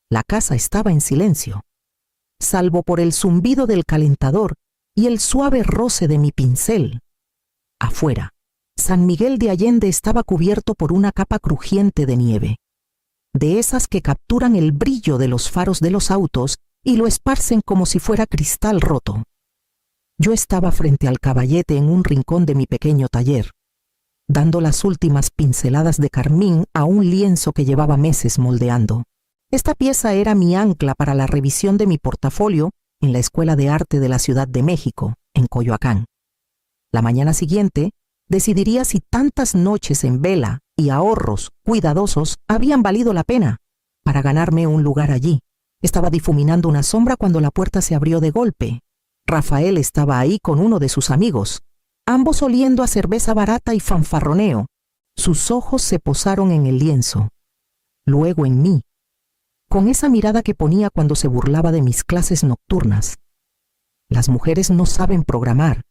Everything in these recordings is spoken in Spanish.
La casa estaba en silencio, salvo por el zumbido del calentador y el suave roce de mi pincel. Afuera, San Miguel de Allende estaba cubierto por una capa crujiente de nieve, de esas que capturan el brillo de los faros de los autos y lo esparcen como si fuera cristal roto. Yo estaba frente al caballete en un rincón de mi pequeño taller, dando las últimas pinceladas de carmín a un lienzo que llevaba meses moldeando. Esta pieza era mi ancla para la revisión de mi portafolio en la Escuela de Arte de la Ciudad de México, en Coyoacán. La mañana siguiente, decidiría si tantas noches en vela y ahorros cuidadosos habían valido la pena para ganarme un lugar allí. Estaba difuminando una sombra cuando la puerta se abrió de golpe. Rafael estaba ahí con uno de sus amigos, ambos oliendo a cerveza barata y fanfarroneo. Sus ojos se posaron en el lienzo, luego en mí, con esa mirada que ponía cuando se burlaba de mis clases nocturnas. Las mujeres no saben programar,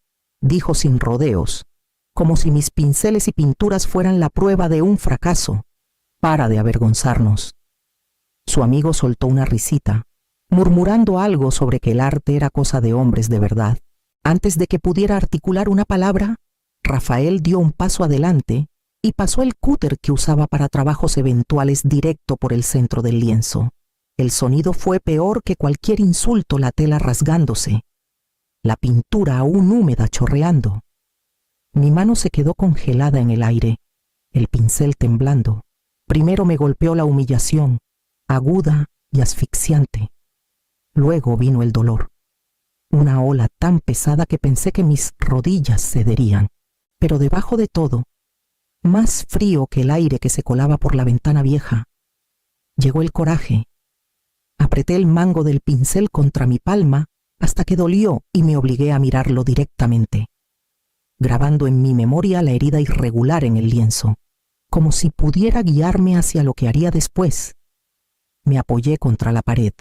dijo sin rodeos, como si mis pinceles y pinturas fueran la prueba de un fracaso. Para de avergonzarnos. Su amigo soltó una risita, murmurando algo sobre que el arte era cosa de hombres de verdad. Antes de que pudiera articular una palabra, Rafael dio un paso adelante y pasó el cúter que usaba para trabajos eventuales directo por el centro del lienzo. El sonido fue peor que cualquier insulto, la tela rasgándose, la pintura aún húmeda chorreando. Mi mano se quedó congelada en el aire, el pincel temblando. Primero me golpeó la humillación, aguda y asfixiante. Luego vino el dolor, una ola tan pesada que pensé que mis rodillas cederían. Pero debajo de todo, más frío que el aire que se colaba por la ventana vieja, llegó el coraje. Apreté el mango del pincel contra mi palma hasta que dolió y me obligué a mirarlo directamente, grabando en mi memoria la herida irregular en el lienzo, como si pudiera guiarme hacia lo que haría después. Me apoyé contra la pared,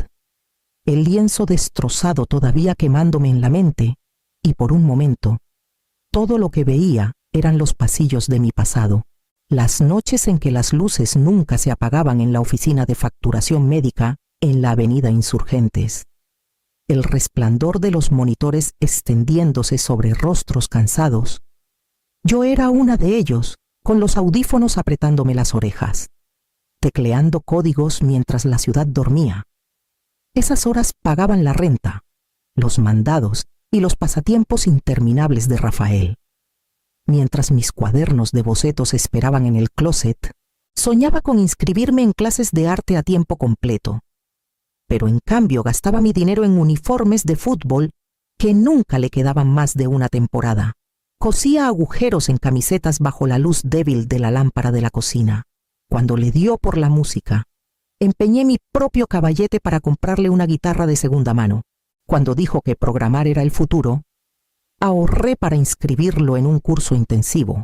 el lienzo destrozado todavía quemándome en la mente, y por un momento, todo lo que veía eran los pasillos de mi pasado, las noches en que las luces nunca se apagaban en la oficina de facturación médica en la avenida Insurgentes, el resplandor de los monitores extendiéndose sobre rostros cansados. Yo era una de ellos, con los audífonos apretándome las orejas, tecleando códigos mientras la ciudad dormía. Esas horas pagaban la renta, los mandados y los pasatiempos interminables de Rafael. Mientras mis cuadernos de bocetos esperaban en el closet, soñaba con inscribirme en clases de arte a tiempo completo. Pero en cambio gastaba mi dinero en uniformes de fútbol que nunca le quedaban más de una temporada. Cosía agujeros en camisetas bajo la luz débil de la lámpara de la cocina. Cuando le dio por la música, empeñé mi propio caballete para comprarle una guitarra de segunda mano. Cuando dijo que programar era el futuro, ahorré para inscribirlo en un curso intensivo,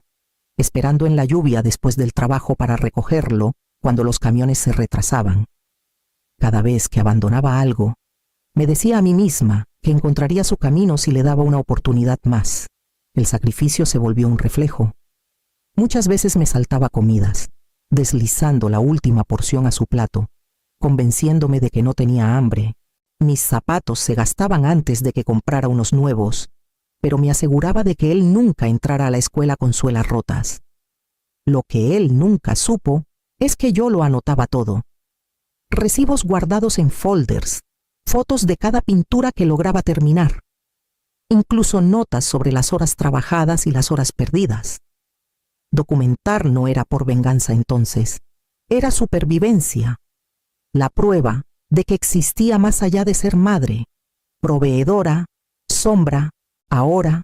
esperando en la lluvia después del trabajo para recogerlo cuando los camiones se retrasaban. Cada vez que abandonaba algo, me decía a mí misma que encontraría su camino si le daba una oportunidad más. El sacrificio se volvió un reflejo. Muchas veces me saltaba comidas, deslizando la última porción a su plato, convenciéndome de que no tenía hambre. Mis zapatos se gastaban antes de que comprara unos nuevos, pero me aseguraba de que él nunca entrara a la escuela con suelas rotas. Lo que él nunca supo es que yo lo anotaba todo. Recibos guardados en folders, fotos de cada pintura que lograba terminar, incluso notas sobre las horas trabajadas y las horas perdidas. Documentar no era por venganza entonces, era supervivencia, la prueba de que existía más allá de ser madre, proveedora, sombra, ahora,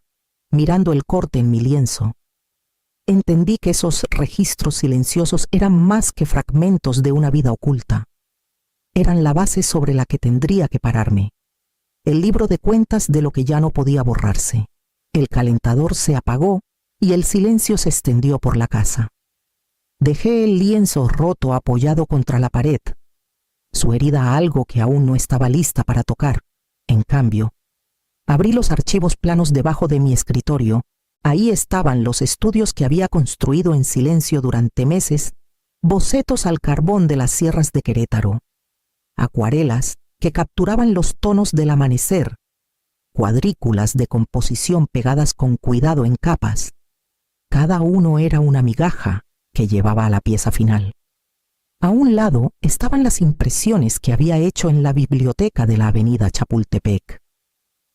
mirando el corte en mi lienzo. Entendí que esos registros silenciosos eran más que fragmentos de una vida oculta. Eran la base sobre la que tendría que pararme, el libro de cuentas de lo que ya no podía borrarse. El calentador se apagó y el silencio se extendió por la casa. Dejé el lienzo roto apoyado contra la pared, su herida a algo que aún no estaba lista para tocar. En cambio, abrí los archivos planos debajo de mi escritorio. Ahí estaban los estudios que había construido en silencio durante meses, bocetos al carbón de las sierras de Querétaro. acuarelas que capturaban los tonos del amanecer, cuadrículas de composición pegadas con cuidado en capas. Cada uno era una migaja que llevaba a la pieza final. A un lado estaban las impresiones que había hecho en la biblioteca de la avenida Chapultepec,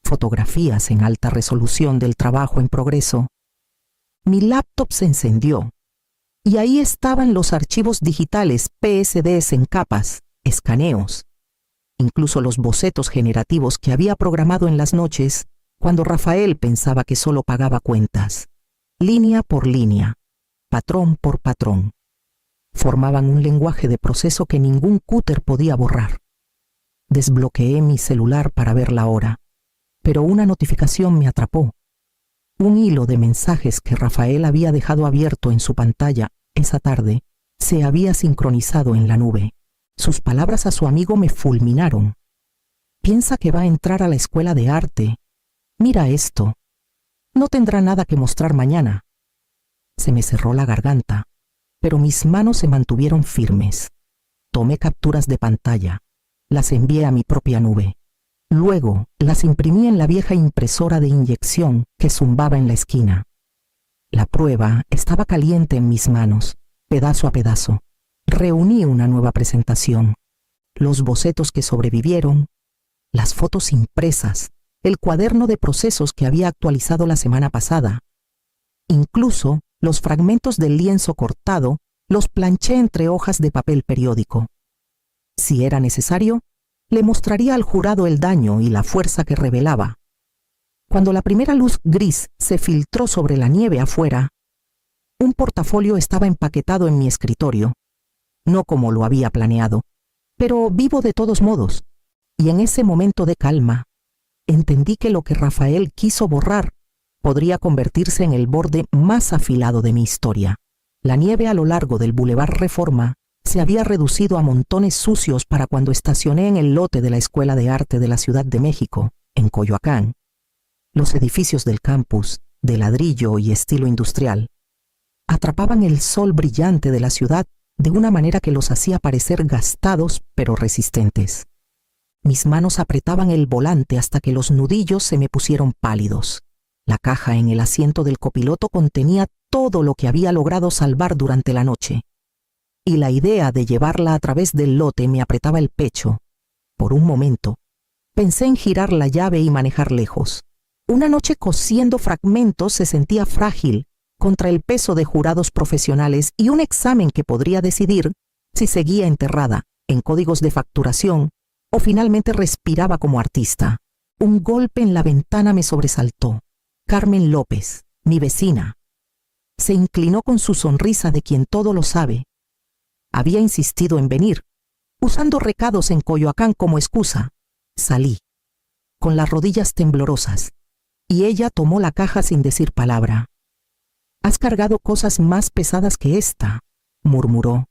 fotografías en alta resolución del trabajo en progreso. Mi laptop se encendió y ahí estaban los archivos digitales PSDs en capas, escaneos, incluso los bocetos generativos que había programado en las noches cuando Rafael pensaba que solo pagaba cuentas, línea por línea, patrón por patrón. Formaban un lenguaje de proceso que ningún cúter podía borrar. Desbloqueé mi celular para ver la hora, pero una notificación me atrapó. Un hilo de mensajes que Rafael había dejado abierto en su pantalla esa tarde se había sincronizado en la nube. Sus palabras a su amigo me fulminaron. Piensa que va a entrar a la escuela de arte. Mira esto. No tendrá nada que mostrar mañana. Se me cerró la garganta, pero mis manos se mantuvieron firmes. Tomé capturas de pantalla. Las envié a mi propia nube. Luego las imprimí en la vieja impresora de inyección que zumbaba en la esquina. La prueba estaba caliente en mis manos, pedazo a pedazo. Reuní una nueva presentación. Los bocetos que sobrevivieron, las fotos impresas, el cuaderno de procesos que había actualizado la semana pasada. Incluso los fragmentos del lienzo cortado los planché entre hojas de papel periódico. Si era necesario, le mostraría al jurado el daño y la fuerza que revelaba. Cuando la primera luz gris se filtró sobre la nieve afuera, un portafolio estaba empaquetado en mi escritorio, no como lo había planeado, pero vivo de todos modos, y en ese momento de calma, entendí que lo que Rafael quiso borrar podría convertirse en el borde más afilado de mi historia. La nieve a lo largo del Boulevard Reforma se había reducido a montones sucios para cuando estacioné en el lote de la Escuela de Arte de la Ciudad de México, en Coyoacán. Los edificios del campus, de ladrillo y estilo industrial, atrapaban el sol brillante de la ciudad de una manera que los hacía parecer gastados pero resistentes. Mis manos apretaban el volante hasta que los nudillos se me pusieron pálidos. La caja en el asiento del copiloto contenía todo lo que había logrado salvar durante la noche, y la idea de llevarla a través del lote me apretaba el pecho. Por un momento, pensé en girar la llave y manejar lejos. Una noche cosiendo fragmentos se sentía frágil contra el peso de jurados profesionales y un examen que podría decidir si seguía enterrada en códigos de facturación o finalmente respiraba como artista. Un golpe en la ventana me sobresaltó. Carmen López, mi vecina, se inclinó con su sonrisa de quien todo lo sabe. Había insistido en venir, usando recados en Coyoacán como excusa. Salí, con las rodillas temblorosas, y ella tomó la caja sin decir palabra. «Has cargado cosas más pesadas que esta», murmuró.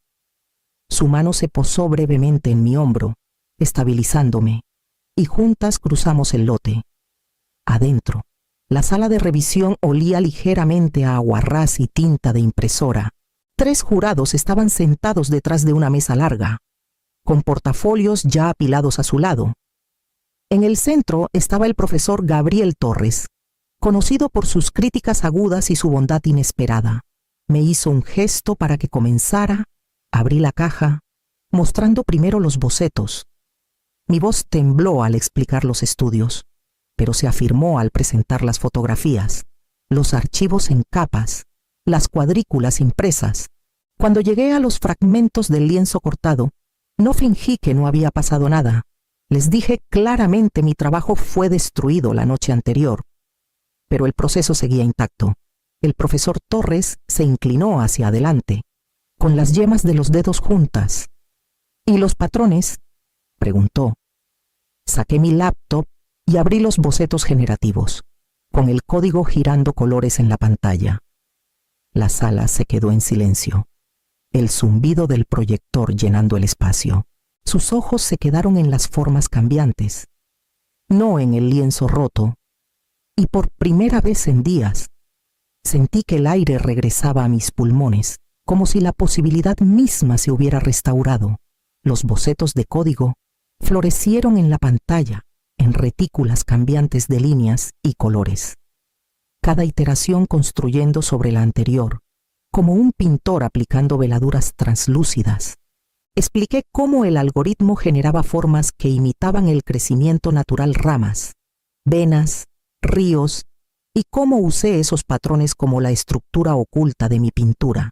Su mano se posó brevemente en mi hombro, estabilizándome, y juntas cruzamos el lote. Adentro, la sala de revisión olía ligeramente a aguarrás y tinta de impresora. 3 jurados estaban sentados detrás de una mesa larga, con portafolios ya apilados a su lado. En el centro estaba el profesor Gabriel Torres, conocido por sus críticas agudas y su bondad inesperada. Me hizo un gesto para que comenzara, abrí la caja, mostrando primero los bocetos. Mi voz tembló al explicar los estudios, pero se afirmó al presentar las fotografías, los archivos en capas, las cuadrículas impresas. Cuando llegué a los fragmentos del lienzo cortado, no fingí que no había pasado nada. Les dije claramente mi trabajo fue destruido la noche anterior, pero el proceso seguía intacto. El profesor Torres se inclinó hacia adelante, con las yemas de los dedos juntas. «¿Y los patrones?», preguntó. Saqué mi laptop y abrí los bocetos generativos, con el código girando colores en la pantalla. La sala se quedó en silencio, el zumbido del proyector llenando el espacio. Sus ojos se quedaron en las formas cambiantes, no en el lienzo roto, y por primera vez en días sentí que el aire regresaba a mis pulmones, como si la posibilidad misma se hubiera restaurado. Los bocetos de código florecieron en la pantalla, en retículas cambiantes de líneas y colores. Cada iteración construyendo sobre la anterior, como un pintor aplicando veladuras translúcidas. Expliqué cómo el algoritmo generaba formas que imitaban el crecimiento natural, ramas, venas, ríos, y cómo usé esos patrones como la estructura oculta de mi pintura.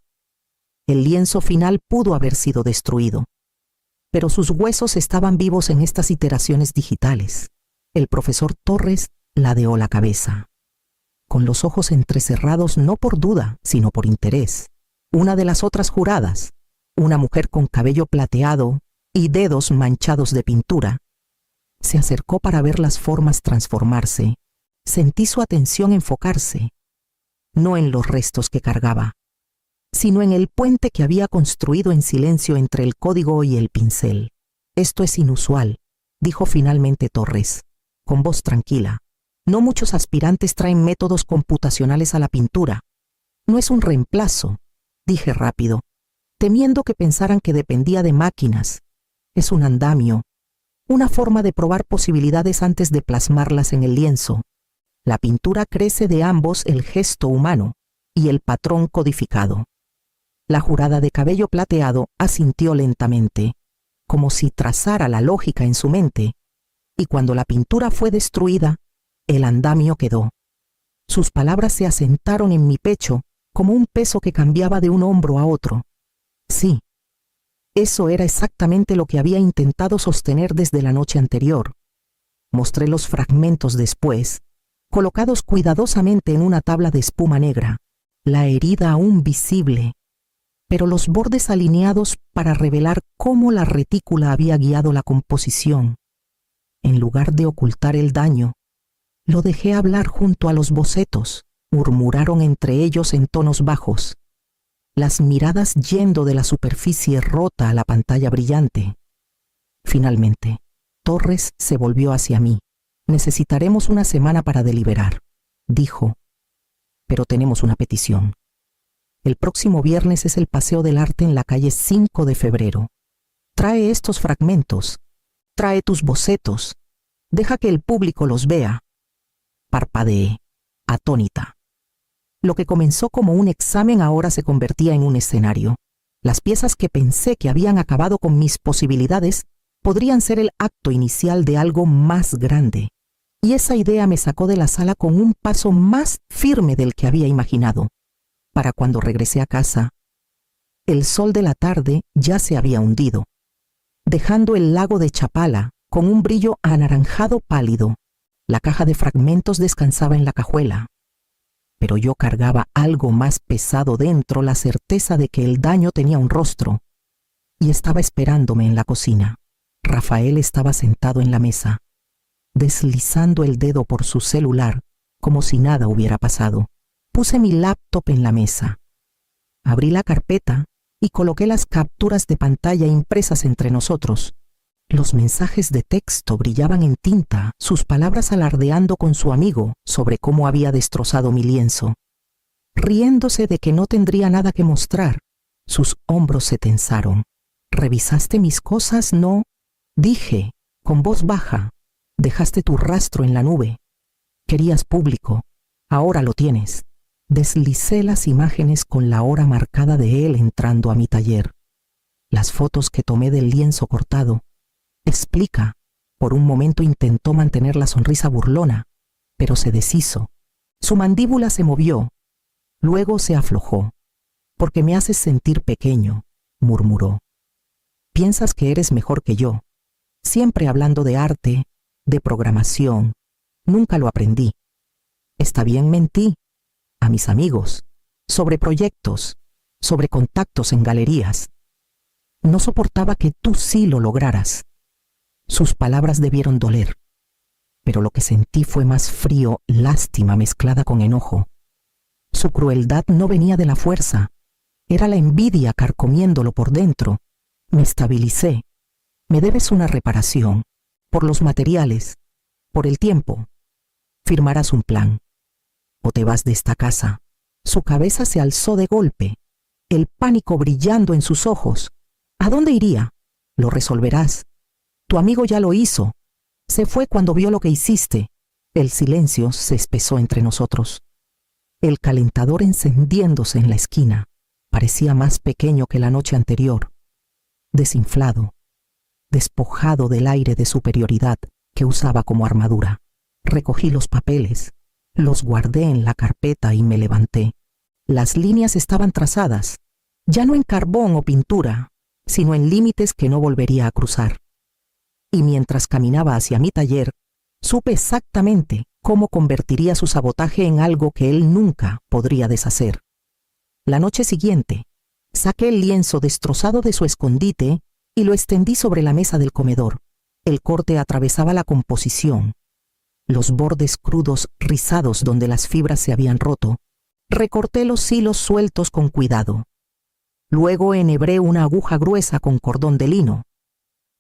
El lienzo final pudo haber sido destruido, pero sus huesos estaban vivos en estas iteraciones digitales. El profesor Torres ladeó la cabeza, con los ojos entrecerrados no por duda, sino por interés. Una de las otras juradas, una mujer con cabello plateado y dedos manchados de pintura, se acercó para ver las formas transformarse. Sentí su atención enfocarse, no en los restos que cargaba, sino en el puente que había construido en silencio entre el código y el pincel. Esto es inusual, dijo finalmente Torres, con voz tranquila. No muchos aspirantes traen métodos computacionales a la pintura. No es un reemplazo, dije rápido, temiendo que pensaran que dependía de máquinas. Es un andamio, una forma de probar posibilidades antes de plasmarlas en el lienzo. La pintura crece de ambos, el gesto humano y el patrón codificado. La jurada de cabello plateado asintió lentamente, como si trazara la lógica en su mente, y cuando la pintura fue destruida, el andamio quedó. Sus palabras se asentaron en mi pecho como un peso que cambiaba de un hombro a otro. Sí, eso era exactamente lo que había intentado sostener desde la noche anterior. Mostré los fragmentos después, colocados cuidadosamente en una tabla de espuma negra, la herida aún visible, pero los bordes alineados para revelar cómo la retícula había guiado la composición. En lugar de ocultar el daño, lo dejé hablar junto a los bocetos. Murmuraron entre ellos en tonos bajos, las miradas yendo de la superficie rota a la pantalla brillante. Finalmente, Torres se volvió hacia mí. Necesitaremos una semana para deliberar, dijo, pero tenemos una petición. El próximo viernes es el Paseo del Arte en la calle 5 de febrero. Trae estos fragmentos, trae tus bocetos, deja que el público los vea. Parpadeé, atónita. Lo que comenzó como un examen ahora se convertía en un escenario. Las piezas que pensé que habían acabado con mis posibilidades podrían ser el acto inicial de algo más grande. Y esa idea me sacó de la sala con un paso más firme del que había imaginado. Para cuando regresé a casa, el sol de la tarde ya se había hundido, dejando el lago de Chapala con un brillo anaranjado pálido. La caja de fragmentos descansaba en la cajuela, pero yo cargaba algo más pesado dentro, la certeza de que el daño tenía un rostro, y estaba esperándome en la cocina. Rafael estaba sentado en la mesa, deslizando el dedo por su celular como si nada hubiera pasado. Puse mi laptop en la mesa, abrí la carpeta y coloqué las capturas de pantalla impresas entre nosotros. Los mensajes de texto brillaban en tinta, sus palabras alardeando con su amigo sobre cómo había destrozado mi lienzo. Riéndose de que no tendría nada que mostrar, sus hombros se tensaron. ¿Revisaste mis cosas? No, dije, con voz baja. Dejaste tu rastro en la nube. Querías público, ahora lo tienes. Deslicé las imágenes con la hora marcada de él entrando a mi taller. Las fotos que tomé del lienzo cortado. Explica. Por un momento intentó mantener la sonrisa burlona, pero se deshizo. Su mandíbula se movió, luego se aflojó. Porque me haces sentir pequeño, murmuró. Piensas que eres mejor que yo. Siempre hablando de arte, de programación. Nunca lo aprendí. Está bien, mentí. A mis amigos, sobre proyectos, sobre contactos en galerías. No soportaba que tú sí lo lograras. Sus palabras debieron doler, pero lo que sentí fue más frío, lástima mezclada con enojo. Su crueldad no venía de la fuerza, era la envidia carcomiéndolo por dentro. Me estabilicé. Me debes una reparación, por los materiales, por el tiempo. Firmarás un plan, o te vas de esta casa. Su cabeza se alzó de golpe, el pánico brillando en sus ojos. ¿A dónde iría? Lo resolverás. Tu amigo ya lo hizo. Se fue cuando vio lo que hiciste. El silencio se espesó entre nosotros. El calentador encendiéndose en la esquina parecía más pequeño que la noche anterior, desinflado, despojado del aire de superioridad que usaba como armadura. Recogí los papeles, los guardé en la carpeta y me levanté. Las líneas estaban trazadas, ya no en carbón o pintura, sino en límites que no volvería a cruzar. Y mientras caminaba hacia mi taller, supe exactamente cómo convertiría su sabotaje en algo que él nunca podría deshacer. La noche siguiente, saqué el lienzo destrozado de su escondite y lo extendí sobre la mesa del comedor. El corte atravesaba la composición. Los bordes crudos rizados donde las fibras se habían roto. Recorté los hilos sueltos con cuidado. Luego enhebré una aguja gruesa con cordón de lino.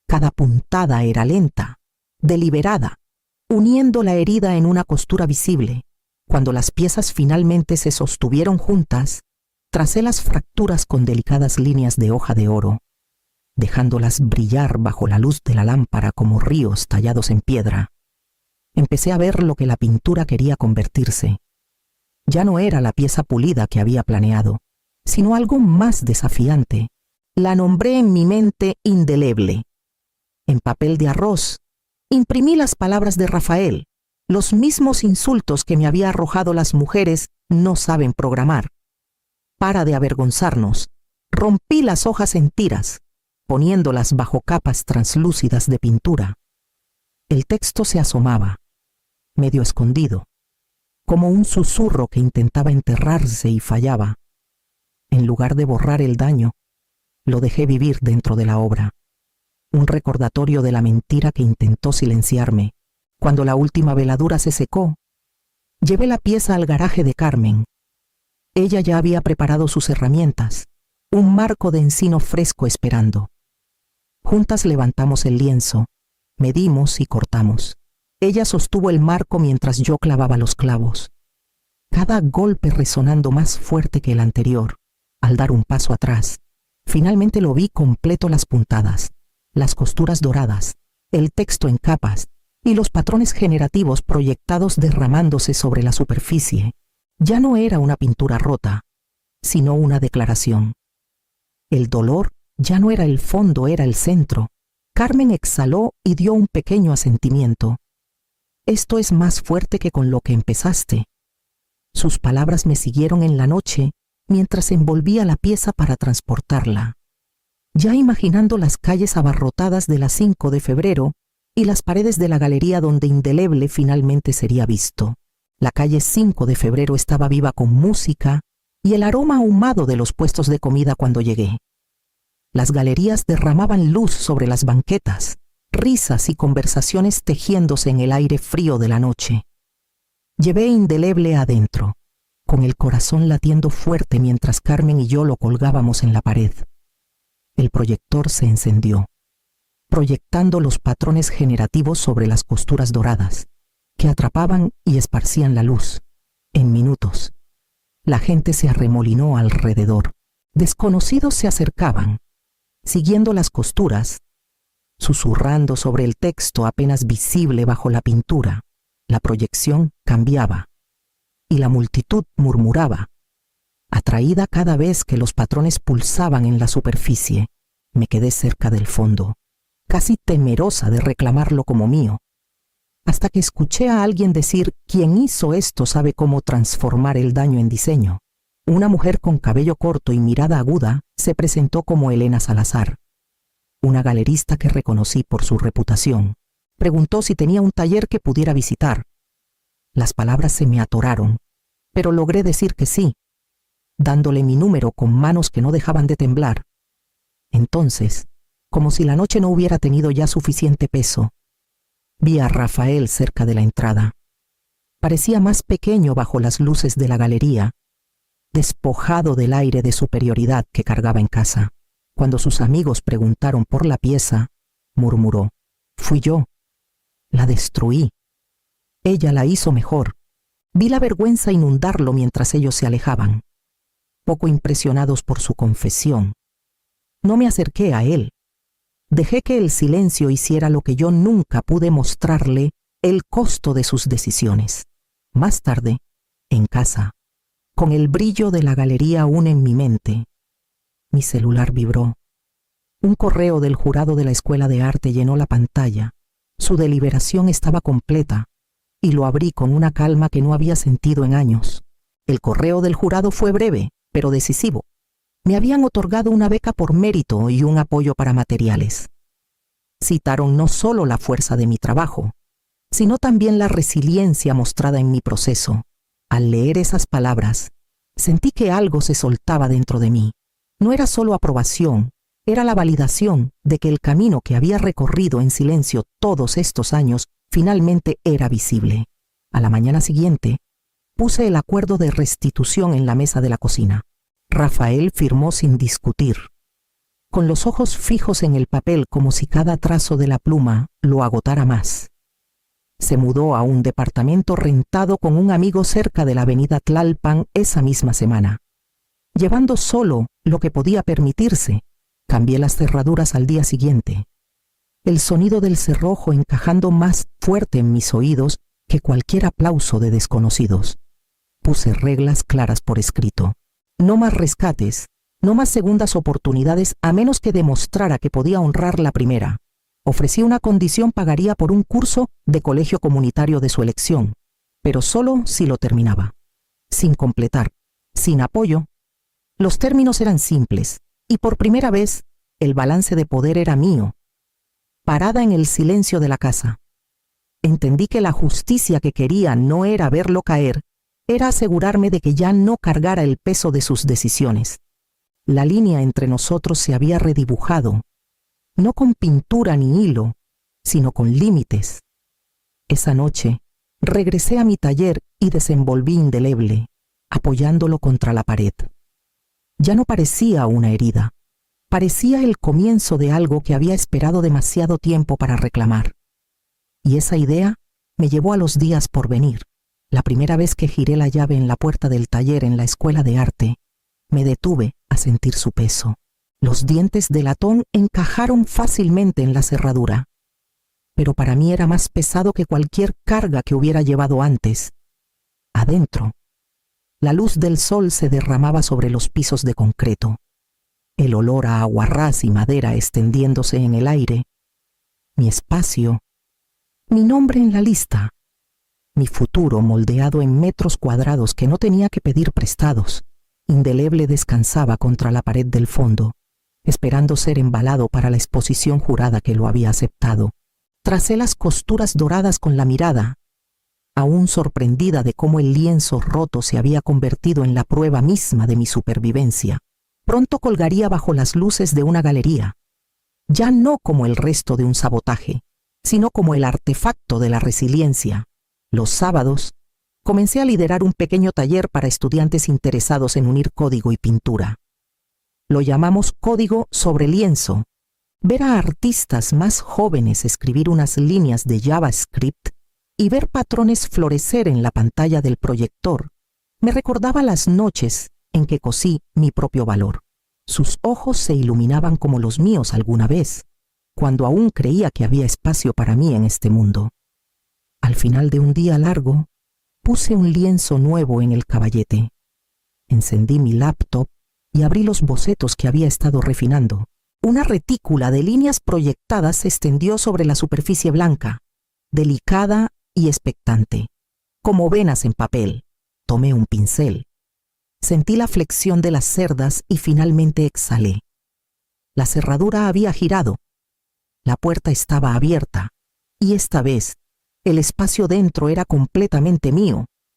Cada puntada era lenta, deliberada, uniendo la herida en una costura visible. Cuando las piezas finalmente se sostuvieron juntas, tracé las fracturas con delicadas líneas de hoja de oro, dejándolas brillar bajo la luz de la lámpara como ríos tallados en piedra. Empecé a ver lo que la pintura quería convertirse. Ya no era la pieza pulida que había planeado, sino algo más desafiante. La nombré en mi mente indeleble. En papel de arroz, imprimí las palabras de Rafael, los mismos insultos que me había arrojado las mujeres no saben programar. Para de avergonzarnos, rompí las hojas en tiras, poniéndolas bajo capas translúcidas de pintura. El texto se asomaba, medio escondido, como un susurro que intentaba enterrarse y fallaba. En lugar de borrar el daño, lo dejé vivir dentro de la obra. Un recordatorio de la mentira que intentó silenciarme. Cuando la última veladura se secó, llevé la pieza al garaje de Carmen. Ella ya había preparado sus herramientas, un marco de encino fresco esperando. Juntas levantamos el lienzo, medimos y cortamos. Ella sostuvo el marco mientras yo clavaba los clavos. Cada golpe resonando más fuerte que el anterior. Al dar un paso atrás, finalmente lo vi completo: las puntadas, las costuras doradas, el texto en capas y los patrones generativos proyectados derramándose sobre la superficie. Ya no era una pintura rota, sino una declaración. El dolor ya no era el fondo, era el centro. Carmen exhaló y dio un pequeño asentimiento. Esto es más fuerte que con lo que empezaste. Sus palabras me siguieron en la noche mientras envolvía la pieza para transportarla. Ya imaginando las calles abarrotadas de la 5 de febrero y las paredes de la galería donde indeleble finalmente sería visto. La calle 5 de febrero estaba viva con música y el aroma ahumado de los puestos de comida cuando llegué. Las galerías derramaban luz sobre las banquetas, risas y conversaciones tejiéndose en el aire frío de la noche. Llevé indeleble adentro, con el corazón latiendo fuerte mientras Carmen y yo lo colgábamos en la pared. El proyector se encendió, proyectando los patrones generativos sobre las costuras doradas, que atrapaban y esparcían la luz. En minutos, la gente se arremolinó alrededor. Desconocidos se acercaban, siguiendo las costuras, susurrando sobre el texto apenas visible bajo la pintura. La proyección cambiaba, y la multitud murmuraba, atraída cada vez que los patrones pulsaban en la superficie. Me quedé cerca del fondo, casi temerosa de reclamarlo como mío, hasta que escuché a alguien decir: quien hizo esto sabe cómo transformar el daño en diseño. Una mujer con cabello corto y mirada aguda se presentó como Elena Salazar, una galerista que reconocí por su reputación. Preguntó si tenía un taller que pudiera visitar. Las palabras se me atoraron, pero logré decir que sí, dándole mi número con manos que no dejaban de temblar. Entonces, como si la noche no hubiera tenido ya suficiente peso, vi a Rafael cerca de la entrada. Parecía más pequeño bajo las luces de la galería, despojado del aire de superioridad que cargaba en casa. Cuando sus amigos preguntaron por la pieza, murmuró: fui yo. La destruí. Ella la hizo mejor. Vi la vergüenza inundarlo mientras ellos se alejaban. Poco impresionados por su confesión, no me acerqué a él. Dejé que el silencio hiciera lo que yo nunca pude mostrarle, el costo de sus decisiones. Más tarde, en casa, con el brillo de la galería aún en mi mente, mi celular vibró. Un correo del jurado de la Escuela de Arte llenó la pantalla. Su deliberación estaba completa, y lo abrí con una calma que no había sentido en años. El correo del jurado fue breve, pero decisivo. Me habían otorgado una beca por mérito y un apoyo para materiales. Citaron no solo la fuerza de mi trabajo, sino también la resiliencia mostrada en mi proceso. Al leer esas palabras, sentí que algo se soltaba dentro de mí. No era solo aprobación, era la validación de que el camino que había recorrido en silencio todos estos años finalmente era visible. A la mañana siguiente, puse el acuerdo de restitución en la mesa de la cocina. Rafael firmó sin discutir, con los ojos fijos en el papel como si cada trazo de la pluma lo agotara más. Se mudó a un departamento rentado con un amigo cerca de la avenida Tlalpan esa misma semana. Llevando solo lo que podía permitirse, cambié las cerraduras al día siguiente. El sonido del cerrojo encajando más fuerte en mis oídos que cualquier aplauso de desconocidos. Puse reglas claras por escrito. No más rescates, no más segundas oportunidades a menos que demostrara que podía honrar la primera. Ofrecí una condición: pagaría por un curso de colegio comunitario de su elección, pero solo si lo terminaba. Sin completar, sin apoyo. Los términos eran simples, y por primera vez el balance de poder era mío. Parada en el silencio de la casa, entendí que la justicia que quería no era verlo caer, era asegurarme de que ya no cargara el peso de sus decisiones. La línea entre nosotros se había redibujado, no con pintura ni hilo, sino con límites. Esa noche, regresé a mi taller y desenvolví indeleble, apoyándolo contra la pared. Ya no parecía una herida, parecía el comienzo de algo que había esperado demasiado tiempo para reclamar. Y esa idea me llevó a los días por venir. La primera vez que giré la llave en la puerta del taller en la Escuela de Arte, me detuve a sentir su peso. Los dientes de latón encajaron fácilmente en la cerradura, pero para mí era más pesado que cualquier carga que hubiera llevado antes. Adentro, la luz del sol se derramaba sobre los pisos de concreto, el olor a aguarrás y madera extendiéndose en el aire, mi espacio, mi nombre en la lista, mi futuro moldeado en metros cuadrados que no tenía que pedir prestados, indeleble descansaba contra la pared del fondo, esperando ser embalado para la exposición jurada que lo había aceptado. Tracé las costuras doradas con la mirada, aún sorprendida de cómo el lienzo roto se había convertido en la prueba misma de mi supervivencia. Pronto colgaría bajo las luces de una galería, ya no como el resto de un sabotaje, sino como el artefacto de la resiliencia. Los sábados, comencé a liderar un pequeño taller para estudiantes interesados en unir código y pintura. Lo llamamos Código sobre Lienzo. Ver a artistas más jóvenes escribir unas líneas de JavaScript y ver patrones florecer en la pantalla del proyector me recordaba las noches en que cosí mi propio valor. Sus ojos se iluminaban como los míos alguna vez, cuando aún creía que había espacio para mí en este mundo. Al final de un día largo, puse un lienzo nuevo en el caballete. Encendí mi laptop y abrí los bocetos que había estado refinando. Una retícula de líneas proyectadas se extendió sobre la superficie blanca, delicada y expectante, como venas en papel. Tomé un pincel. Sentí la flexión de las cerdas y finalmente exhalé. La cerradura había girado. La puerta estaba abierta, y esta vez el espacio dentro era completamente mío.